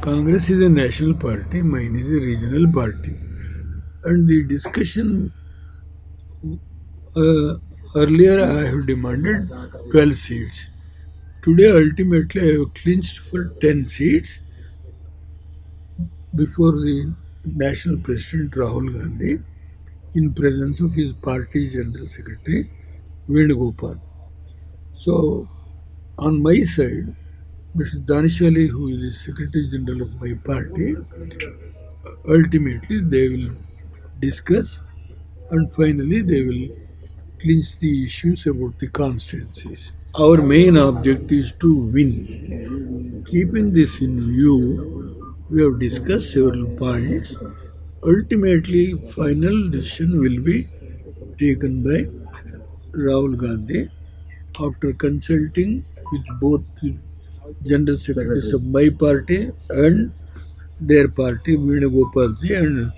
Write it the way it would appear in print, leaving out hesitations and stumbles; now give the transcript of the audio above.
Congress is a national party, mine is a regional party. And the discussion earlier I have demanded 12 seats. Today ultimately I have clinched for 10 seats before the National President Rahul Gandhi in presence of his party General Secretary Venugopal. So on my side, Mr. Danish Ali, who is the Secretary General of my party, ultimately they will discuss and finally they will clinch the issues about the constituencies. Our main object is to win. Keeping this in view, we have discussed several points. Ultimately, final decision will be taken by Rahul Gandhi after consulting with both the general secretaries of my party and their party, Venugopalji and